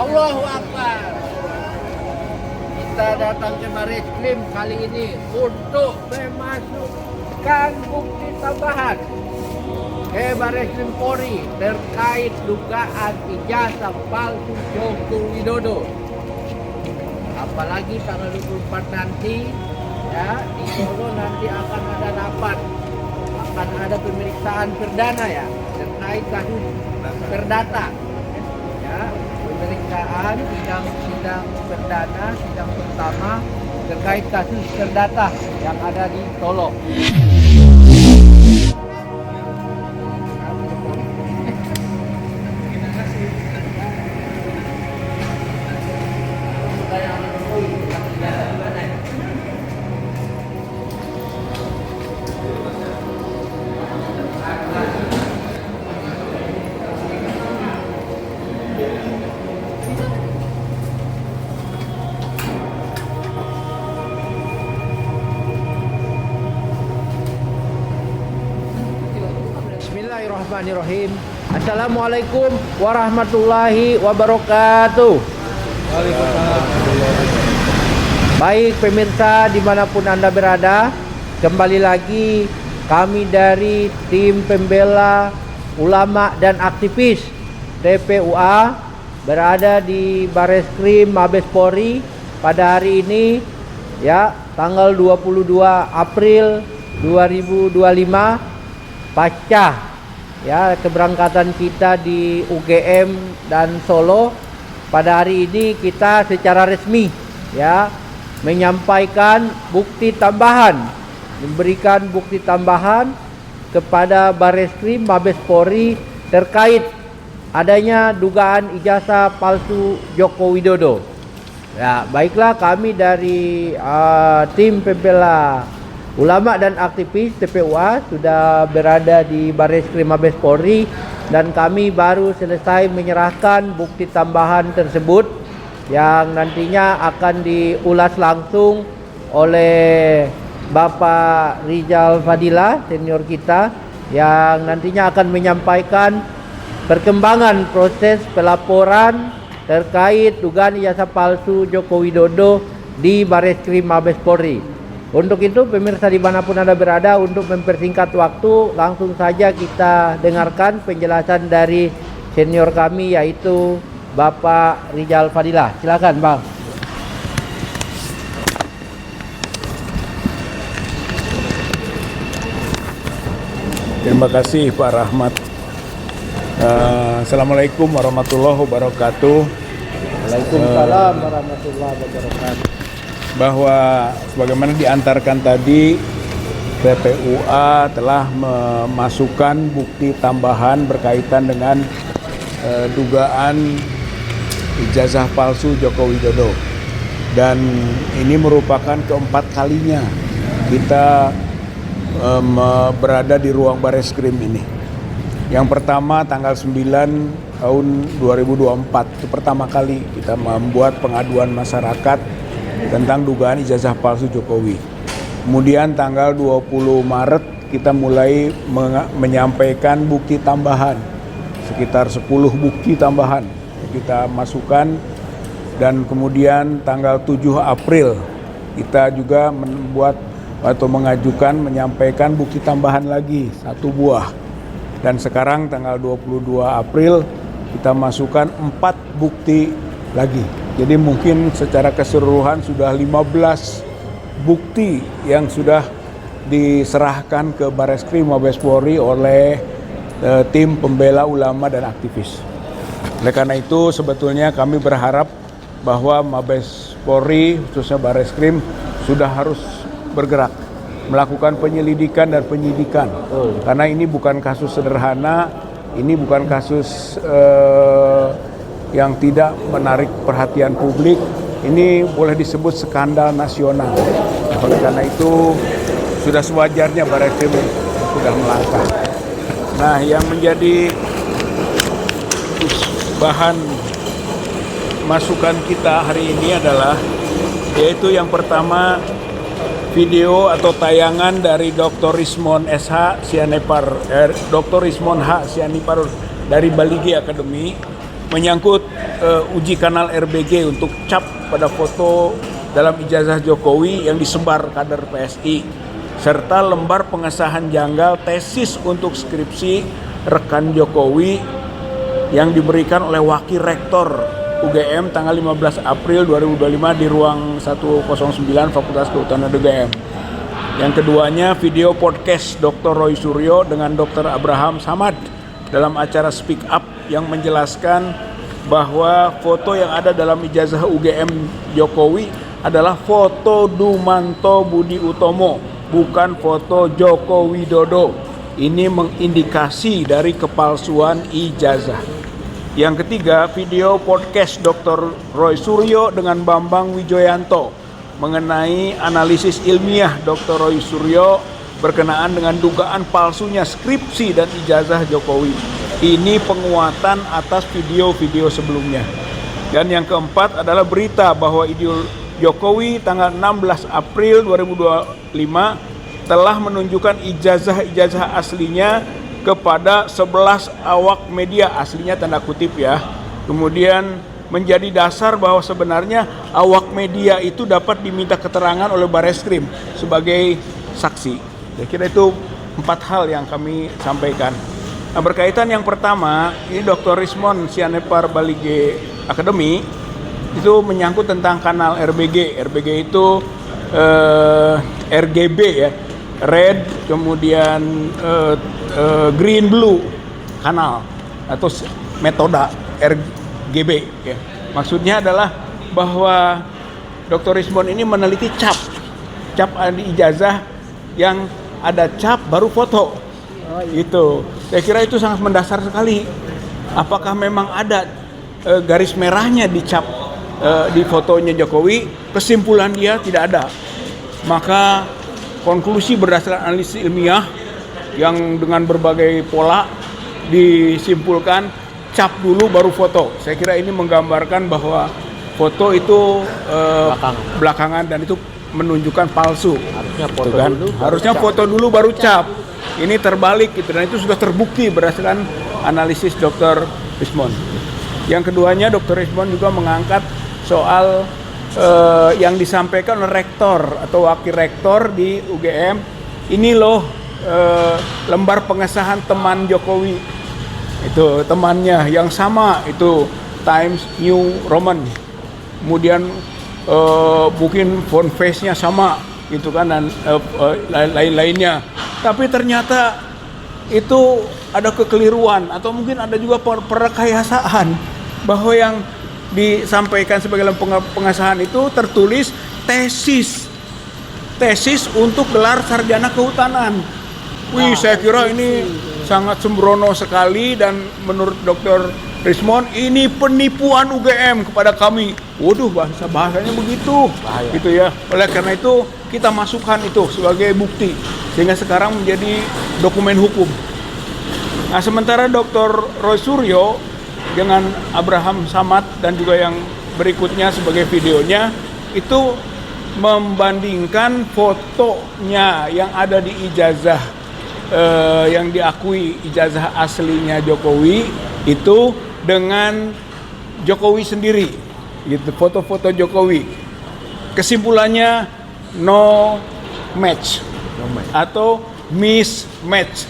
Allahu Akbar. Kita datang ke Bareskrim kali ini untuk memasukkan bukti tambahan ke Bareskrim Polri terkait dugaan ijazah palsu Joko Widodo. Apalagi tanggal 24 nanti ya di Solo nanti akan ada rapat, akan ada pemeriksaan perdana ya terkait kasus perdata ya, pemeriksaan sidang perdana, sidang pertama terkait kasus perdata yang ada di Solo. Bismillahirrahmanirrahim. Assalamualaikum warahmatullahi wabarakatuh. Baik pemirsa dimanapun Anda berada, kembali lagi kami dari tim pembela ulama dan aktivis TPUA berada di Bareskrim Mabes Polri pada hari ini ya, tanggal 22 April 2025 pasca ya keberangkatan kita di UGM dan Solo. Pada hari ini kita secara resmi ya menyampaikan bukti tambahan, memberikan bukti tambahan kepada Bareskrim Mabes Polri terkait adanya dugaan ijazah palsu Joko Widodo. Ya, baiklah kami dari tim pembela ulama dan aktivis TPUA sudah berada di Bareskrim Mabes Polri dan kami baru selesai menyerahkan bukti tambahan tersebut yang nantinya akan diulas langsung oleh Bapak Rizal Fadila senior kita yang nantinya akan menyampaikan perkembangan proses pelaporan terkait dugaan ijazah palsu Joko Widodo di Bareskrim Mabes Polri. Untuk itu pemirsa dimanapun Anda berada, untuk mempersingkat waktu langsung saja kita dengarkan penjelasan dari senior kami yaitu Bapak Rizal Fadila. Silakan Bang. Terima kasih Pak Rahmat. Assalamualaikum warahmatullahi wabarakatuh. Waalaikumsalam warahmatullahi wabarakatuh. Bahwa sebagaimana diantarkan tadi, TPUA telah memasukkan bukti tambahan berkaitan dengan dugaan ijazah palsu Joko Widodo. Dan ini merupakan keempat kalinya kita berada di ruang Bareskrim ini. Yang pertama tanggal 9 tahun 2024, itu pertama kali kita membuat pengaduan masyarakat tentang dugaan ijazah palsu Jokowi. Kemudian tanggal 20 Maret kita mulai menyampaikan bukti tambahan, sekitar 10 bukti tambahan kita masukkan. Dan kemudian tanggal 7 April kita juga membuat atau menyampaikan bukti tambahan lagi 1 buah. Dan sekarang tanggal 22 April kita masukkan 4 bukti lagi. Jadi mungkin secara keseluruhan sudah 15 bukti yang sudah diserahkan ke Bareskrim Mabes Polri oleh tim pembela ulama dan aktivis. Oleh karena itu sebetulnya kami berharap bahwa Mabes Polri khususnya Bareskrim sudah harus bergerak melakukan penyelidikan dan penyidikan. Karena ini bukan kasus sederhana, ini bukan kasus yang tidak menarik perhatian publik. Ini boleh disebut skandal nasional. Oleh karena itu sudah sewajarnya Bareskrim sudah melangkah. Nah, yang menjadi bahan masukan kita hari ini adalah yaitu yang pertama video atau tayangan dari Dr. Rismon SH Sianipar, Dr. Rismon H Sianipar dari Baligi Academy menyangkut uji kanal RBG untuk cap pada foto dalam ijazah Jokowi yang disebar kader PSI, serta lembar pengesahan janggal tesis untuk skripsi rekan Jokowi yang diberikan oleh Wakil Rektor UGM tanggal 15 April 2025 di ruang 109 Fakultas Kehutanan UGM. Yang keduanya video podcast Dr. Roy Suryo dengan Dr. Abraham Samad dalam acara Speak Up yang menjelaskan bahwa foto yang ada dalam ijazah UGM Jokowi adalah foto Dumanto Budi Utomo, bukan foto Joko Widodo. Ini mengindikasi dari kepalsuan ijazah. Yang ketiga, video podcast Dr. Roy Suryo dengan Bambang Wijoyanto mengenai analisis ilmiah Dr. Roy Suryo berkenaan dengan dugaan palsunya skripsi dan ijazah Jokowi. Ini penguatan atas video-video sebelumnya. Dan yang keempat adalah berita bahwa Jokowi tanggal 16 April 2025 telah menunjukkan ijazah-ijazah aslinya kepada 11 awak media, aslinya tanda kutip ya. Kemudian menjadi dasar bahwa sebenarnya awak media itu dapat diminta keterangan oleh Bareskrim sebagai saksi. Saya kira itu 4 hal yang kami sampaikan. Nah, berkaitan yang pertama, ini Dr. Rismond Sianipar Balige Academy itu menyangkut tentang kanal RBG. RBG itu RGB ya, red kemudian green blue kanal atau metoda RGB ya. Maksudnya adalah bahwa Dr. Rismond ini meneliti cap di ijazah yang ada cap baru foto. Gitu. Saya kira itu sangat mendasar sekali. Apakah memang ada garis merahnya di cap di fotonya Jokowi? Kesimpulan dia tidak ada. Maka konklusi berdasarkan analisis ilmiah yang dengan berbagai pola disimpulkan cap dulu baru foto. Saya kira ini menggambarkan bahwa foto itu belakangan dan itu menunjukkan palsu. Harusnya foto kan? dulu. Harusnya foto dulu baru cap. Ini terbalik gitu, dan itu sudah terbukti berdasarkan analisis Dr. Rismond. Yang keduanya Dr. Rismond juga mengangkat soal yang disampaikan oleh rektor atau wakil rektor di UGM. Ini loh lembar pengesahan teman Jokowi. Itu temannya yang sama itu Times New Roman. Kemudian mungkin font face-nya sama gitu kan, dan lain-lainnya. Tapi ternyata itu ada kekeliruan atau mungkin ada juga perekayasaan bahwa yang disampaikan sebagai pengesahan itu tertulis tesis untuk gelar sarjana kehutanan. Wih, saya kira ini sangat sembrono sekali, dan menurut Dr. Rismond ini penipuan UGM kepada kami. Waduh, bahasanya begitu. Bahaya. Gitu ya. Oleh karena itu kita masukkan itu sebagai bukti sehingga sekarang menjadi dokumen hukum. Nah, sementara Dr. Roy Suryo dengan Abraham Samad dan juga yang berikutnya sebagai videonya itu membandingkan fotonya yang ada di ijazah yang diakui ijazah aslinya Jokowi itu dengan Jokowi sendiri, gitu, foto-foto Jokowi. Kesimpulannya no match atau mismatch,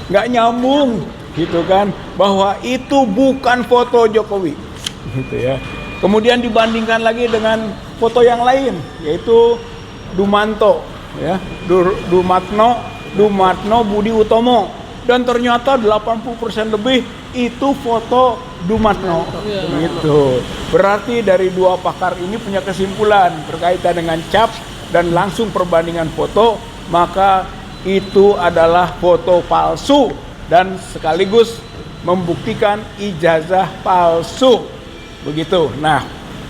nggak nyambung, gitu kan, bahwa itu bukan foto Jokowi, gitu ya. Kemudian dibandingkan lagi dengan foto yang lain, yaitu Dumanto, ya, Dumatno Budi Utomo, dan ternyata 80% lebih itu foto Dumatno, gitu. Berarti dari dua pakar ini punya kesimpulan berkaitan dengan cap dan langsung perbandingan foto, maka itu adalah foto palsu dan sekaligus membuktikan ijazah palsu. Begitu. Nah,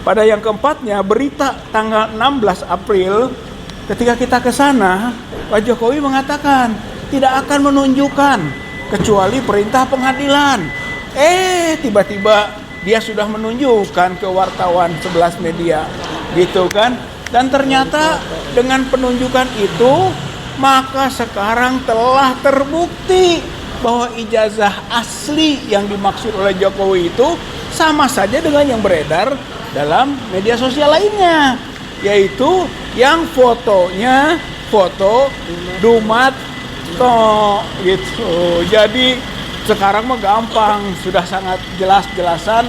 pada yang keempatnya berita tanggal 16 April ketika kita ke sana, Pak Jokowi mengatakan tidak akan menunjukkan kecuali perintah pengadilan. Tiba-tiba dia sudah menunjukkan ke wartawan 11 media, gitu kan? Dan ternyata dengan penunjukan itu, maka sekarang telah terbukti bahwa ijazah asli yang dimaksud oleh Jokowi itu sama saja dengan yang beredar dalam media sosial lainnya, yaitu yang fotonya foto Dumat toh gitu. Jadi sekarang mah gampang, sudah sangat jelas-jelasan,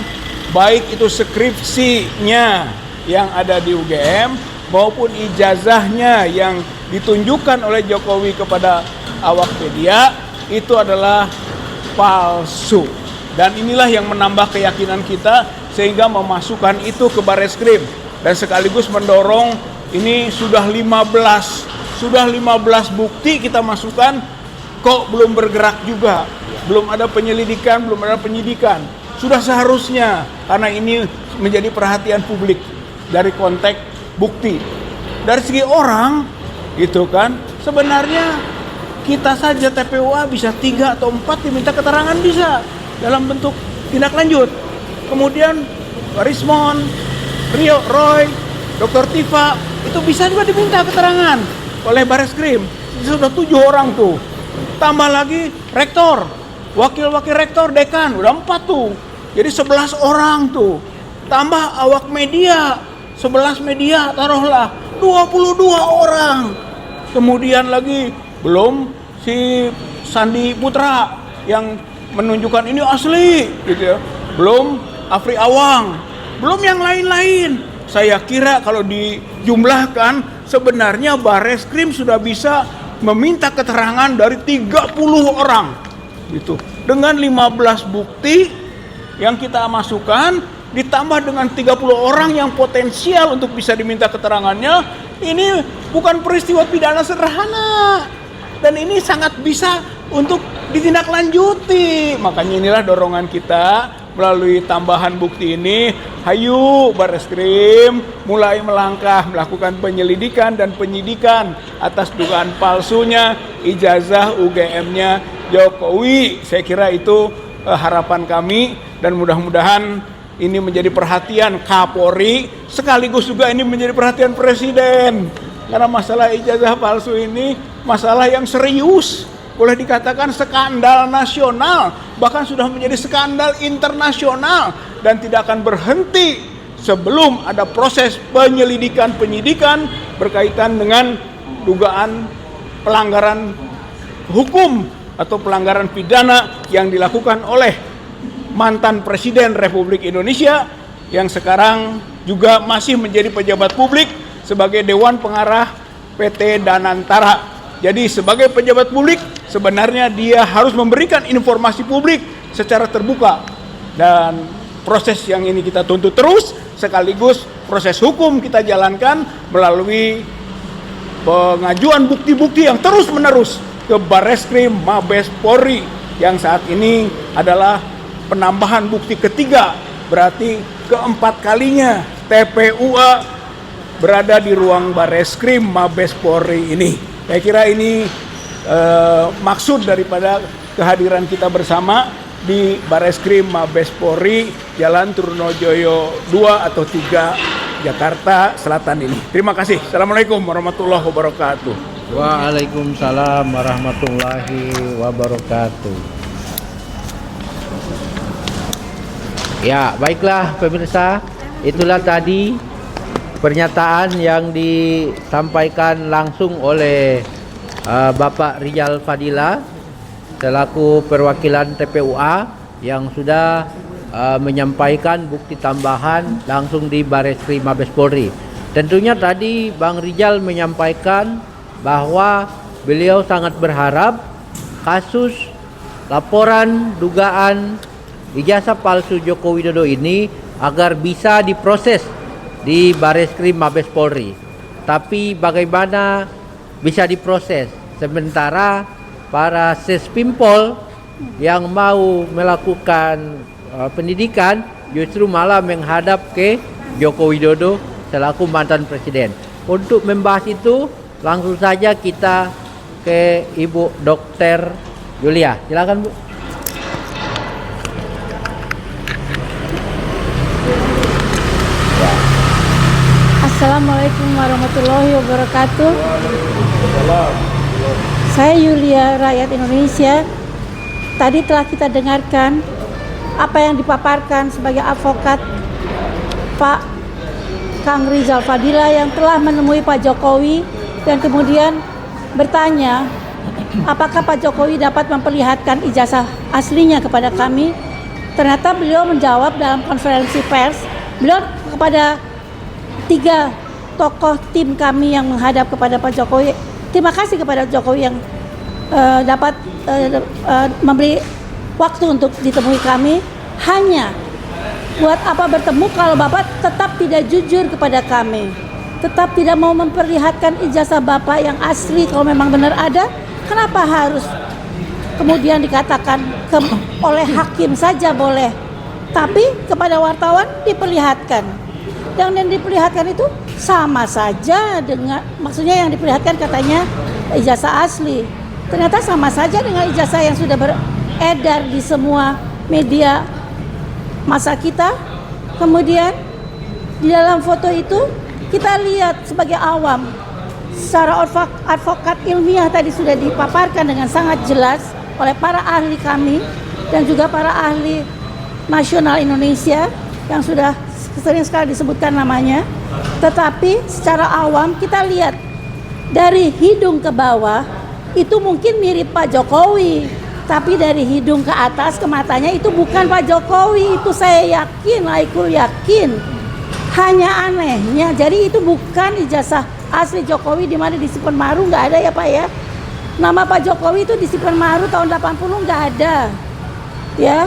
baik itu skripsinya yang ada di UGM maupun ijazahnya yang ditunjukkan oleh Jokowi kepada awak media itu adalah palsu. Dan inilah yang menambah keyakinan kita sehingga memasukkan itu ke Bareskrim dan sekaligus mendorong ini sudah 15 bukti kita masukkan, kok belum bergerak juga, belum ada penyelidikan, belum ada penyidikan. Sudah seharusnya, karena ini menjadi perhatian publik dari konteks bukti. Dari segi orang gitu kan, sebenarnya kita saja TPUA bisa 3 atau 4 diminta keterangan bisa dalam bentuk tindak lanjut. Kemudian Rismon, Rio, Roy, Dr. Tifa itu bisa juga diminta keterangan oleh Bareskrim. Sudah 7 orang tuh. Tambah lagi rektor, wakil-wakil rektor, dekan, udah 4 tuh. Jadi 11 orang tuh. Tambah awak media, 11 media taruhlah 22 orang. Kemudian lagi belum si Sandi Putra yang menunjukkan ini asli gitu ya. Belum Afri Awang, belum yang lain-lain. Saya kira kalau dijumlahkan sebenarnya Bareskrim sudah bisa meminta keterangan dari 30 orang gitu. Dengan 15 bukti yang kita masukkan ditambah dengan 30 orang yang potensial untuk bisa diminta keterangannya, ini bukan peristiwa pidana sederhana. Dan ini sangat bisa untuk ditindaklanjuti. Makanya inilah dorongan kita melalui tambahan bukti ini. Hayu Bareskrim mulai melangkah melakukan penyelidikan dan penyidikan atas dugaan palsunya ijazah UGM-nya Jokowi. Saya kira itu harapan kami dan mudah-mudahan ini menjadi perhatian Kapolri sekaligus juga ini menjadi perhatian Presiden. Karena masalah ijazah palsu ini masalah yang serius, boleh dikatakan skandal nasional, bahkan sudah menjadi skandal internasional dan tidak akan berhenti sebelum ada proses penyidikan berkaitan dengan dugaan pelanggaran hukum atau pelanggaran pidana yang dilakukan oleh mantan Presiden Republik Indonesia yang sekarang juga masih menjadi pejabat publik sebagai Dewan Pengarah PT Danantara. Jadi sebagai pejabat publik sebenarnya dia harus memberikan informasi publik secara terbuka. Dan proses yang ini kita tuntut terus, sekaligus proses hukum kita jalankan melalui pengajuan bukti-bukti yang terus-menerus ke Bareskrim Mabes Polri yang saat ini adalah penambahan bukti ketiga, berarti keempat kalinya TPUA berada di ruang Bareskrim Mabes Polri ini. Saya kira ini maksud daripada kehadiran kita bersama di Bareskrim Mabes Polri Jalan Trunojoyo 2 atau 3 Jakarta Selatan ini. Terima kasih. Assalamualaikum warahmatullahi wabarakatuh. Waalaikumsalam warahmatullahi wabarakatuh. Ya, baiklah pemirsa, itulah tadi pernyataan yang disampaikan langsung oleh Bapak Rijal Fadila selaku perwakilan TPUA yang sudah menyampaikan bukti tambahan langsung di Bareskrim Mabes Polri. Tentunya tadi Bang Rijal menyampaikan bahwa beliau sangat berharap kasus laporan dugaan ijazah palsu Joko Widodo ini agar bisa diproses di Bareskrim Mabes Polri. Tapi bagaimana bisa diproses sementara para Sespimpol yang mau melakukan pendidikan justru malah menghadap ke Joko Widodo selaku mantan presiden. Untuk membahas itu langsung saja kita ke Ibu Dr. Yulia. Silakan Bu. Assalamualaikum warahmatullahi wabarakatuh. Saya Yulia, rakyat Indonesia. Tadi telah kita dengarkan apa yang dipaparkan sebagai advokat Pak Kang Rizal Fadila yang telah menemui Pak Jokowi dan kemudian bertanya apakah Pak Jokowi dapat memperlihatkan ijazah aslinya kepada kami. Ternyata beliau menjawab dalam konferensi pers, beliau kepada 3 tokoh tim kami yang menghadap kepada Pak Jokowi, terima kasih kepada Jokowi yang dapat memberi waktu untuk ditemui kami. Hanya buat apa bertemu kalau Bapak tetap tidak jujur kepada kami, tetap tidak mau memperlihatkan ijazah Bapak yang asli kalau memang benar ada. Kenapa harus kemudian dikatakan oleh hakim saja boleh, tapi kepada wartawan diperlihatkan? Yang diperlihatkan itu sama saja dengan, maksudnya yang diperlihatkan katanya ijazah asli, ternyata sama saja dengan ijazah yang sudah beredar di semua media masa kita. Kemudian di dalam foto itu kita lihat sebagai awam, secara advokat ilmiah tadi sudah dipaparkan dengan sangat jelas oleh para ahli kami dan juga para ahli nasional Indonesia yang sudah sering sekali disebutkan namanya. Tetapi secara awam kita lihat dari hidung ke bawah itu mungkin mirip Pak Jokowi, tapi dari hidung ke atas ke matanya itu bukan Pak Jokowi. Itu saya yakin, Laikul yakin. Hanya anehnya, jadi itu bukan ijazah asli Jokowi di mana disimpan Maru, nggak ada ya Pak ya. Nama Pak Jokowi itu disimpan Maru tahun 80 nggak ada, ya.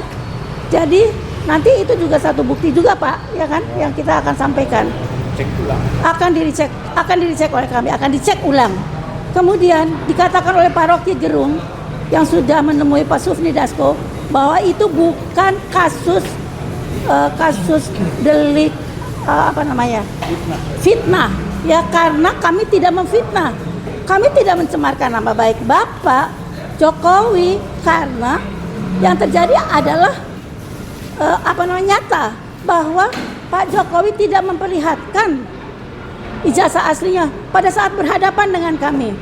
Jadi nanti itu juga satu bukti juga Pak, ya kan, yang kita akan sampaikan. Cek ulang. Akan dicek oleh kami, akan dicek ulang. Kemudian dikatakan oleh Pak Rocky Gerung yang sudah menemui Pak Sufni Dasko bahwa itu bukan kasus delik fitnah, ya, karena kami tidak memfitnah, kami tidak mencemarkan nama baik Bapak Jokowi, karena yang terjadi adalah nyata bahwa Pak Jokowi tidak memperlihatkan ijazah aslinya pada saat berhadapan dengan kami.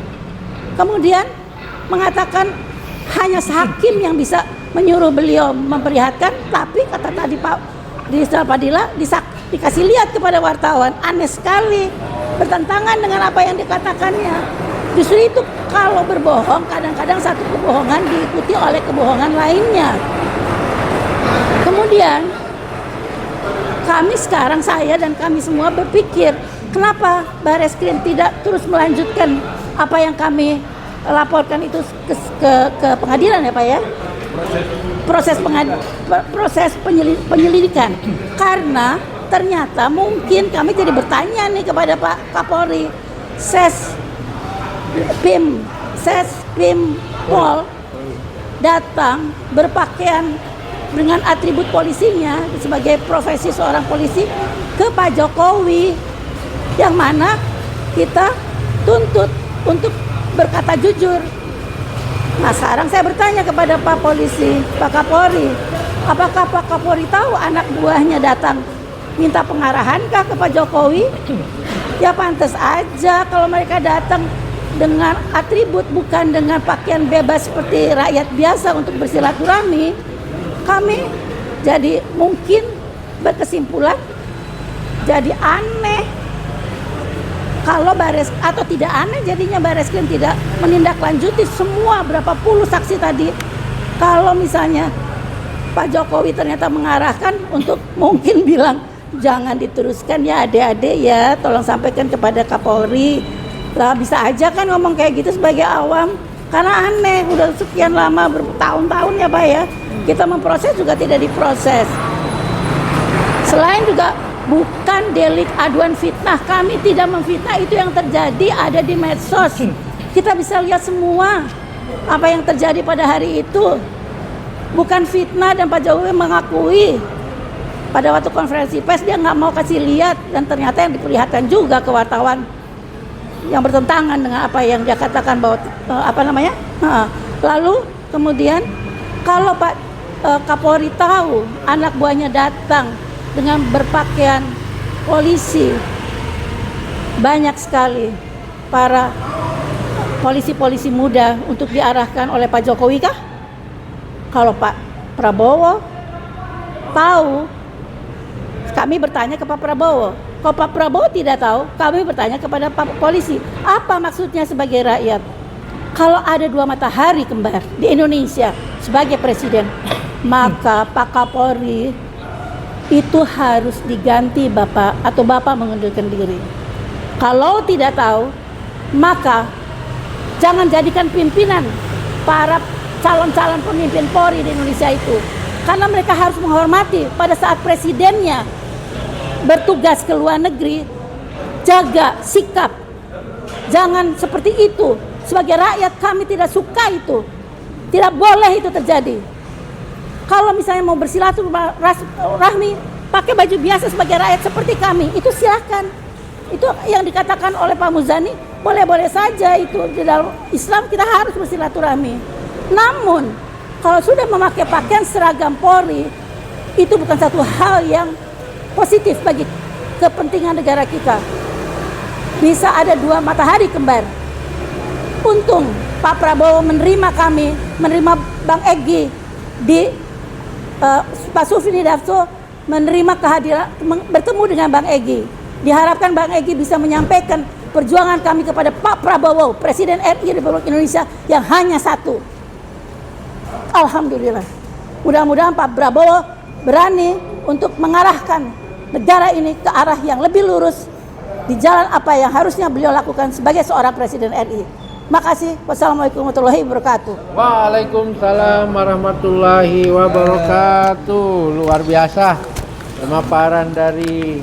Kemudian mengatakan hanya hakim yang bisa menyuruh beliau memperlihatkan, tapi kata tadi Pak Rizal Fadila dikasih lihat kepada wartawan. Aneh sekali, bertentangan dengan apa yang dikatakannya. Justru itu kalau berbohong, kadang-kadang satu kebohongan diikuti oleh kebohongan lainnya. Kemudian kami sekarang, saya dan kami semua berpikir, kenapa Barreskrim tidak terus melanjutkan apa yang kami laporkan itu ke pengadilan ya Pak ya? Proses penyelidikan. Karena ternyata mungkin kami jadi bertanya nih kepada Pak Kapolri, Pim Pol datang berpakaian dengan atribut polisinya sebagai profesi seorang polisi ke Pak Jokowi, yang mana kita tuntut untuk berkata jujur. Nah sekarang saya bertanya kepada Pak Polisi, Pak Kapolri, apakah Pak Kapolri tahu anak buahnya datang minta pengarahankah ke Pak Jokowi? Ya pantas aja kalau mereka datang dengan atribut, bukan dengan pakaian bebas seperti rakyat biasa untuk bersilaturahmi. Kami jadi mungkin berkesimpulan jadi aneh kalau atau tidak aneh jadinya Barreskrim tidak menindaklanjuti semua berapa puluh saksi tadi. Kalau misalnya Pak Jokowi ternyata mengarahkan untuk mungkin bilang jangan diteruskan ya adik-adik ya, tolong sampaikan kepada Kapolri lah, bisa aja kan ngomong kayak gitu sebagai awam, karena aneh udah sekian lama bertahun-tahun ya Pak ya, kita memproses juga tidak diproses. Selain juga bukan delik aduan fitnah, kami tidak memfitnah, itu yang terjadi ada di medsos, kita bisa lihat semua apa yang terjadi pada hari itu, bukan fitnah. Dan Pak Jokowi mengakui pada waktu konferensi pers dia nggak mau kasih lihat, dan ternyata yang diperlihatkan juga ke wartawan yang bertentangan dengan apa yang dia katakan bahwa lalu kemudian kalau Pak Kapolri tahu anak buahnya datang dengan berpakaian polisi, banyak sekali para polisi-polisi muda untuk diarahkan oleh Pak Jokowi kah? Kalau Pak Prabowo tahu, kami bertanya ke Pak Prabowo. Kalau Pak Prabowo tidak tahu, kami bertanya kepada Pak Polisi. Apa maksudnya sebagai rakyat? Kalau ada 2 matahari kembar di Indonesia sebagai presiden, maka Pak Kapolri itu harus diganti Bapak, atau Bapak mengundurkan diri. Kalau tidak tahu, maka jangan jadikan pimpinan para calon-calon pemimpin Polri di Indonesia itu. Karena mereka harus menghormati pada saat presidennya bertugas ke luar negeri, jaga sikap. Jangan seperti itu. Sebagai rakyat kami tidak suka itu. Tidak boleh itu terjadi. Kalau misalnya mau bersilaturahmi pakai baju biasa sebagai rakyat seperti kami, itu silakan. Itu yang dikatakan oleh Pak Muzani, boleh-boleh saja itu. Di dalam Islam kita harus bersilaturahmi. Namun kalau sudah memakai pakaian seragam Polri, itu bukan satu hal yang positif bagi kepentingan negara kita. Bisa ada 2 matahari kembar. Untung Pak Prabowo menerima kami, menerima Bang Egy di Pak Sufini Dasko menerima kehadiran, bertemu dengan Bang Egy. Diharapkan Bang Egy bisa menyampaikan perjuangan kami kepada Pak Prabowo, Presiden RI Republik Indonesia yang hanya satu. Alhamdulillah. Mudah-mudahan Pak Prabowo berani untuk mengarahkan negara ini ke arah yang lebih lurus di jalan apa yang harusnya beliau lakukan sebagai seorang Presiden RI. Makasih. Wassalamualaikum warahmatullahi wabarakatuh. Waalaikumsalam warahmatullahi wabarakatuh. Luar biasa pemaparan dari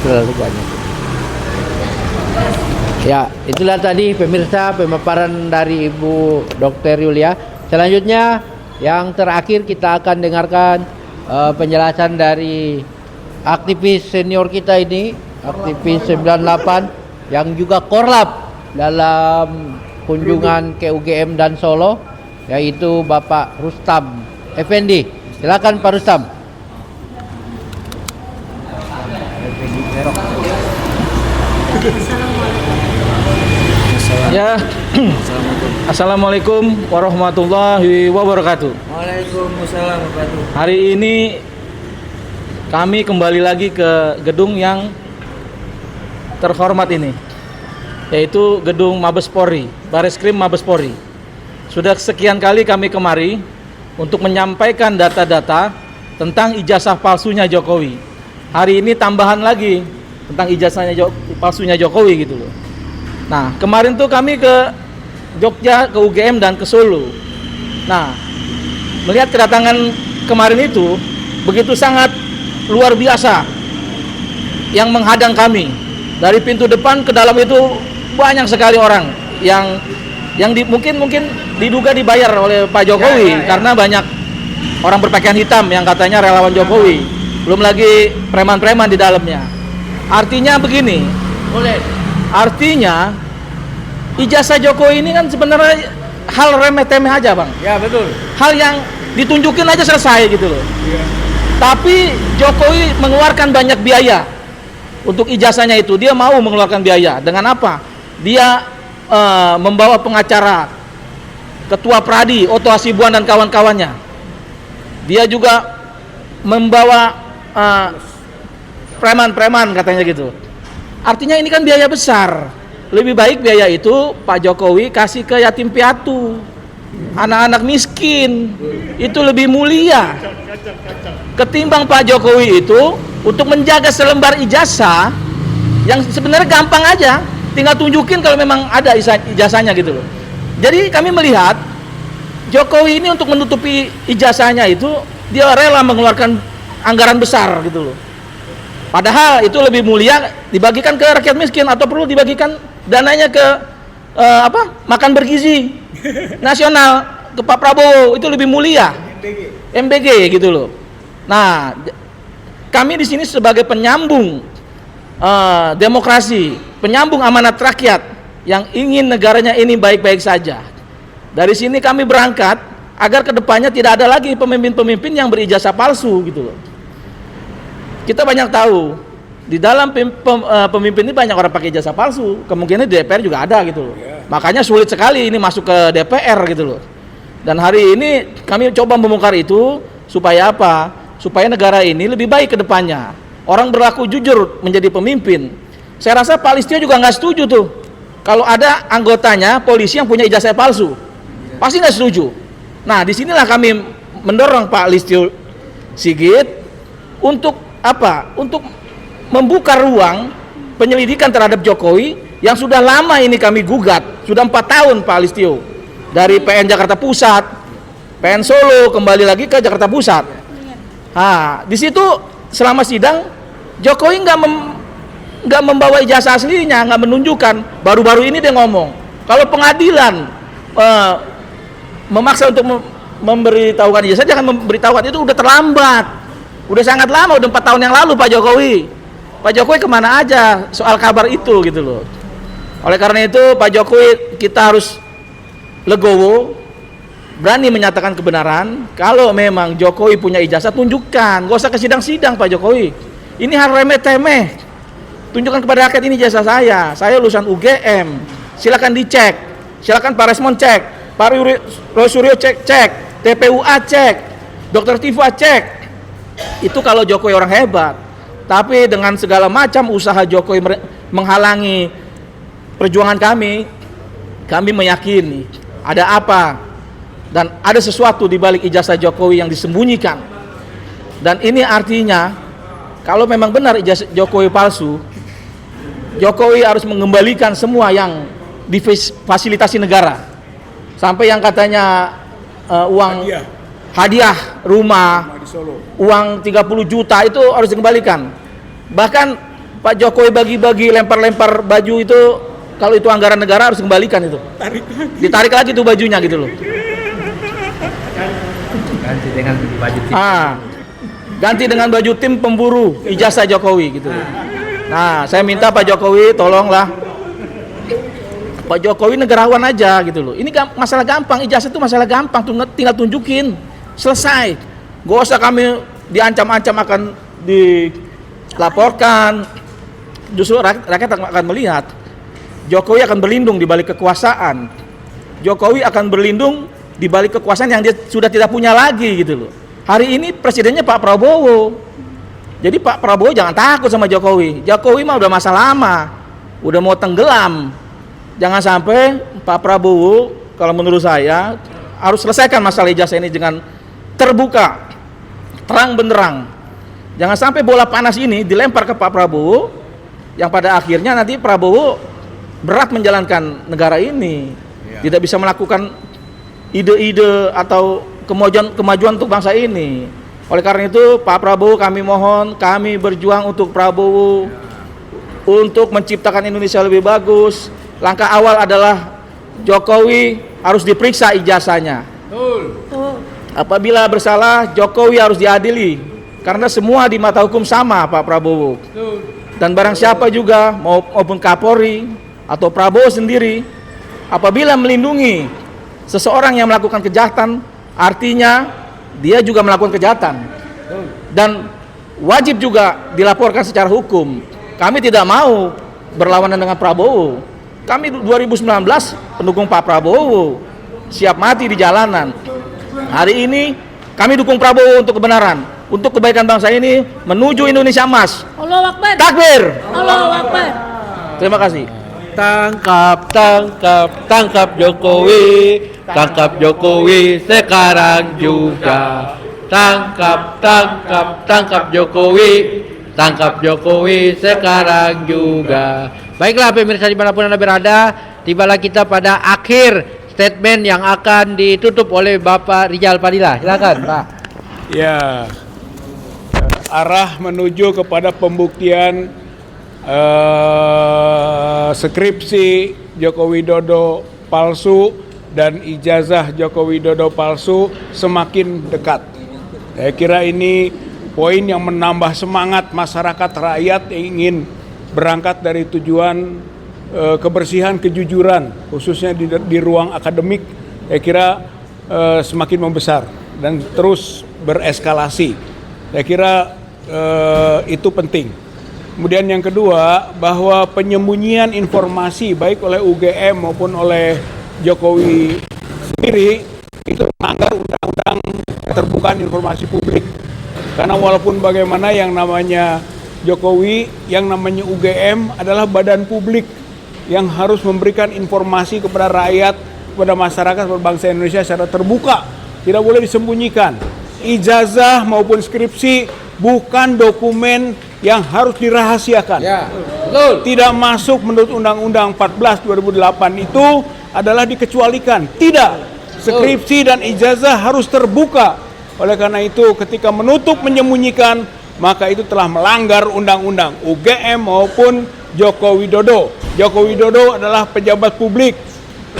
terlalu banyak. Ya, itulah tadi pemirsa pemaparan dari Ibu Dr. Yulia. Selanjutnya yang terakhir kita akan dengarkan penjelasan dari aktivis senior kita ini, aktivis 98 yang juga korlap dalam kunjungan ke UGM dan Solo, yaitu Bapak Rustam Effendi. Silakan Pak Rustam. Ya, Assalamualaikum warahmatullahi wabarakatuh. Waalaikumsalam warahmatullahi wabarakatuh. Hari ini kami kembali lagi ke gedung yang terhormat ini, yaitu gedung Mabes Polri, Bareskrim Mabes Polri. Sudah sekian kali kami kemari untuk menyampaikan data-data tentang ijazah palsunya Jokowi. Hari ini tambahan lagi tentang ijazahnya palsunya Jokowi gitu loh. Nah, kemarin tuh kami ke Jogja, ke UGM dan ke Solo. Nah, melihat kedatangan kemarin itu begitu sangat luar biasa yang menghadang kami. Dari pintu depan ke dalam itu banyak sekali orang yang mungkin diduga dibayar oleh Pak Jokowi karena banyak orang berpakaian hitam yang katanya relawan Jokowi. Belum lagi preman-preman di dalamnya. Artinya begini. Artinya ijazah Jokowi ini kan sebenarnya hal remeh-temeh aja, Bang. Ya, betul. Hal yang ditunjukin aja selesai gitu loh. Ya. Tapi Jokowi mengeluarkan banyak biaya untuk ijazahnya itu. Dia mau mengeluarkan biaya. Dengan apa? Dia membawa pengacara, Ketua Pradi, Otto Hasibuan dan kawan-kawannya. Dia juga membawa preman-preman katanya gitu. Artinya ini kan biaya besar. Lebih baik biaya itu Pak Jokowi kasih ke yatim piatu, anak-anak miskin. Itu lebih mulia ketimbang Pak Jokowi itu untuk menjaga selembar ijazah yang sebenarnya gampang aja, tinggal tunjukin kalau memang ada ijazahnya gitu loh. Jadi kami melihat Jokowi ini untuk menutupi ijazahnya itu dia rela mengeluarkan anggaran besar gitu loh. Padahal itu lebih mulia dibagikan ke rakyat miskin atau perlu dibagikan dananya ke makan bergizi nasional ke Pak Prabowo, itu lebih mulia. MBG gitu loh. Nah, kami di sini sebagai penyambung demokrasi, penyambung amanat rakyat yang ingin negaranya ini baik-baik saja. Dari sini kami berangkat agar kedepannya tidak ada lagi pemimpin-pemimpin yang berijazah palsu gitu loh. Kita banyak tahu di dalam pemimpin ini banyak orang pakai ijazah palsu. Kemungkinan di DPR juga ada gitu loh. Makanya sulit sekali ini masuk ke DPR gitu loh. Dan hari ini kami coba membongkar itu supaya apa? Supaya negara ini lebih baik ke depannya. Orang berlaku jujur menjadi pemimpin. Saya rasa Pak Listio juga nggak setuju tuh kalau ada anggotanya polisi yang punya ijazah palsu. Pasti nggak setuju. Nah, disinilah kami mendorong Pak Listio Sigit untuk apa? Untuk membuka ruang penyelidikan terhadap Jokowi yang sudah lama ini kami gugat. Sudah 4 tahun Pak Listio. Dari PN Jakarta Pusat, PN Solo, kembali lagi ke Jakarta Pusat. Nah, di situ selama sidang Jokowi nggak membawa ijazah aslinya, nggak menunjukkan. Baru-baru ini dia ngomong, kalau pengadilan memaksa untuk memberitahukan ijazah, jangan memberitahukan, itu udah terlambat, udah sangat lama, udah 4 tahun yang lalu Pak Jokowi. Pak Jokowi kemana aja soal kabar itu gitu loh. Oleh karena itu Pak Jokowi kita harus legowo, berani menyatakan kebenaran. Kalau memang Jokowi punya ijazah, tunjukkan, gak usah ke sidang-sidang Pak Jokowi. Ini hal remeh-temeh. Tunjukkan kepada rakyat, ini ijazah saya lulusan UGM. Silakan dicek, silakan Pak Resmond cek, Pak Roy Suryo cek, TPUA cek, Dr. Tifa cek. Itu kalau Jokowi orang hebat. Tapi dengan segala macam usaha Jokowi menghalangi perjuangan kami meyakini ada apa dan ada sesuatu di balik ijazah Jokowi yang disembunyikan. Dan ini artinya kalau memang benar ijazah Jokowi palsu, Jokowi harus mengembalikan semua yang difasilitasi negara. Sampai yang katanya uang hadiah rumah, uang 30 juta itu harus dikembalikan. Bahkan Pak Jokowi bagi-bagi lempar-lempar baju itu, kalau itu anggaran negara harus dikembalikan itu. Ditarik lagi tuh bajunya gitu loh. Ganti dengan baju tim. Ganti dengan baju tim pemburu ijazah Jokowi gitu loh. Nah, saya minta Pak Jokowi tolonglah. Pak Jokowi negarawan aja gitu loh. Ini masalah gampang, ijazah itu masalah gampang, tinggal tunjukin, selesai. Gak usah kami diancam-ancam akan dilaporkan. Justru rakyat akan melihat Jokowi akan berlindung di balik kekuasaan. Jokowi akan berlindung di balik kekuasaan yang dia sudah tidak punya lagi gitu loh. Hari ini presidennya Pak Prabowo. Jadi Pak Prabowo jangan takut sama Jokowi. Jokowi mah udah masa lama, udah mau tenggelam. Jangan sampai Pak Prabowo, kalau menurut saya harus selesaikan masalah ijazah ini dengan terbuka, terang benderang. Jangan sampai bola panas ini dilempar ke Pak Prabowo, yang pada akhirnya nanti Prabowo berat menjalankan negara ini, tidak bisa melakukan ide-ide atau kemajuan untuk bangsa ini. Oleh karena itu Pak Prabowo, kami mohon, kami berjuang untuk Prabowo, untuk menciptakan Indonesia lebih bagus. Langkah awal adalah Jokowi harus diperiksa ijazahnya. Apabila bersalah, Jokowi harus diadili, karena semua di mata hukum sama Pak Prabowo. Dan barang siapa juga maupun Kapolri atau Prabowo sendiri, apabila melindungi seseorang yang melakukan kejahatan, artinya dia juga melakukan kejahatan dan wajib juga dilaporkan secara hukum. Kami tidak mau berlawanan dengan Prabowo. Kami 2019 pendukung Pak Prabowo, siap mati di jalanan. Hari ini kami dukung Prabowo untuk kebenaran, untuk kebaikan bangsa ini menuju Indonesia emas. Allahu Akbar. Takbir. Allahu Akbar. Terima kasih. Tangkap Jokowi sekarang juga. Tangkap Jokowi sekarang juga. Baiklah pemirsa dimanapun Anda berada, tibalah kita pada akhir statement yang akan ditutup oleh Bapak Rizal Fadila. Silakan Pak. Ya, arah menuju kepada pembuktian skripsi Joko Widodo palsu dan ijazah Joko Widodo palsu semakin dekat. Saya kira ini poin yang menambah semangat masyarakat rakyat yang ingin berangkat dari tujuan kebersihan, kejujuran, khususnya di ruang akademik. Saya kira semakin membesar dan terus bereskalasi. Saya kira itu penting. Kemudian yang kedua, bahwa penyembunyian informasi baik oleh UGM maupun oleh Jokowi sendiri itu melanggar undang-undang keterbukaan informasi publik. Karena walaupun bagaimana yang namanya Jokowi, yang namanya UGM adalah badan publik yang harus memberikan informasi kepada rakyat, kepada masyarakat berbangsa Indonesia secara terbuka, tidak boleh disembunyikan. Ijazah maupun skripsi bukan dokumen yang harus dirahasiakan. Ya, betul. Tidak masuk menurut Undang-Undang 14 2008 itu adalah dikecualikan. Tidak. Skripsi dan ijazah harus terbuka. Oleh karena itu ketika menutup menyembunyikan, maka itu telah melanggar undang-undang UGM maupun Joko Widodo. Joko Widodo adalah pejabat publik,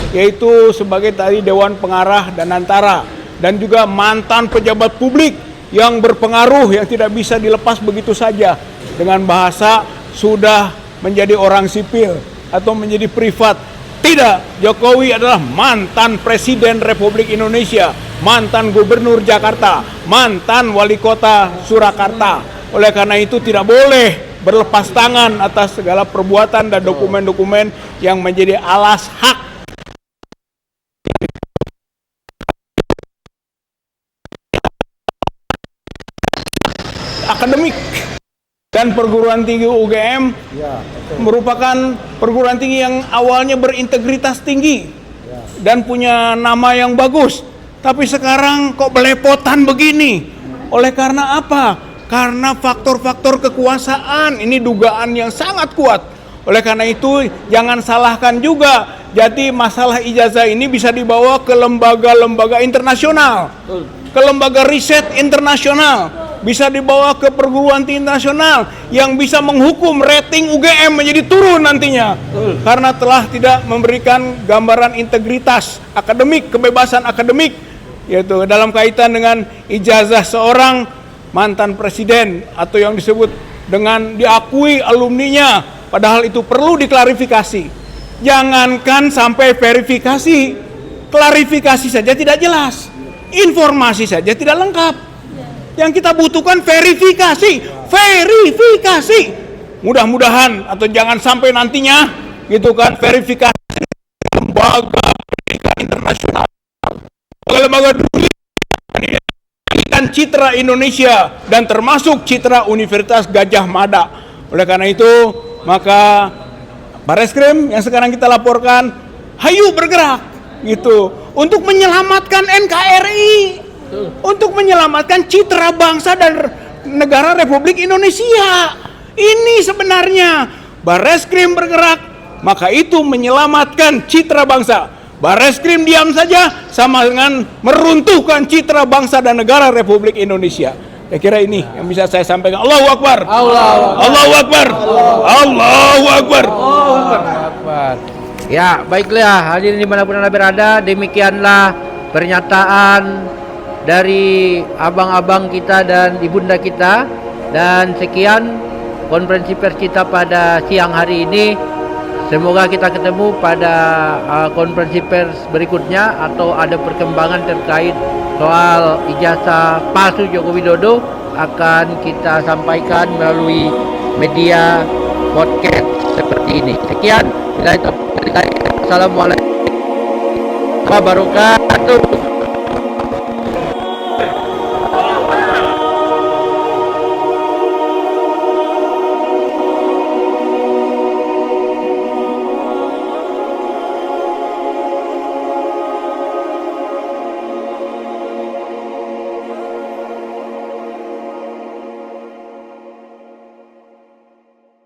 yaitu sebagai tadi Dewan Pengarah dan Antara, dan juga mantan pejabat publik yang berpengaruh yang tidak bisa dilepas begitu saja dengan bahasa sudah menjadi orang sipil atau menjadi privat. Tidak, Jokowi adalah mantan Presiden Republik Indonesia, mantan Gubernur Jakarta, mantan Wali Kota Surakarta. Oleh karena itu tidak boleh berlepas tangan atas segala perbuatan dan dokumen-dokumen yang menjadi alas hak akademik. Dan perguruan tinggi UGM merupakan perguruan tinggi yang awalnya berintegritas tinggi dan punya nama yang bagus. Tapi sekarang kok belepotan begini? Oleh karena apa? Karena faktor-faktor kekuasaan. Ini dugaan yang sangat kuat. Oleh karena itu jangan salahkan juga. Jadi masalah ijazah ini bisa dibawa ke lembaga-lembaga internasional, ke lembaga riset internasional, bisa dibawa ke perguruan tinggi internasional yang bisa menghukum rating UGM menjadi turun nantinya karena telah tidak memberikan gambaran integritas akademik, kebebasan akademik, yaitu dalam kaitan dengan ijazah seorang mantan presiden atau yang disebut dengan diakui alumninya, padahal itu perlu diklarifikasi. Jangankan sampai verifikasi, klarifikasi saja tidak jelas, informasi saja tidak lengkap. Yang kita butuhkan verifikasi. Mudah-mudahan atau jangan sampai nantinya gitu kan, verifikasi lembaga pendidikan internasional, lembaga dunia dan citra Indonesia dan termasuk citra Universitas Gajah Mada. Oleh karena itu maka Bareskrim yang sekarang kita laporkan, hayu bergerak gitu untuk menyelamatkan NKRI, untuk menyelamatkan citra bangsa dan negara Republik Indonesia. Ini sebenarnya Bareskrim bergerak, maka itu menyelamatkan citra bangsa. Bareskrim diam saja sama dengan meruntuhkan citra bangsa dan negara Republik Indonesia. Saya kira ini yang bisa saya sampaikan. Allahu Akbar. Allahu Akbar. Allahu Akbar. Ya, baiklah hadirin dimanapun Anda berada, demikianlah pernyataan dari abang-abang kita dan ibunda kita. Dan sekian konferensi pers kita pada siang hari ini. Semoga kita ketemu pada konferensi pers berikutnya atau ada perkembangan terkait soal ijazah palsu Joko Widodo akan kita sampaikan melalui media podcast seperti ini. Sekian, Assalamualaikum warahmatullahi wabarakatuh.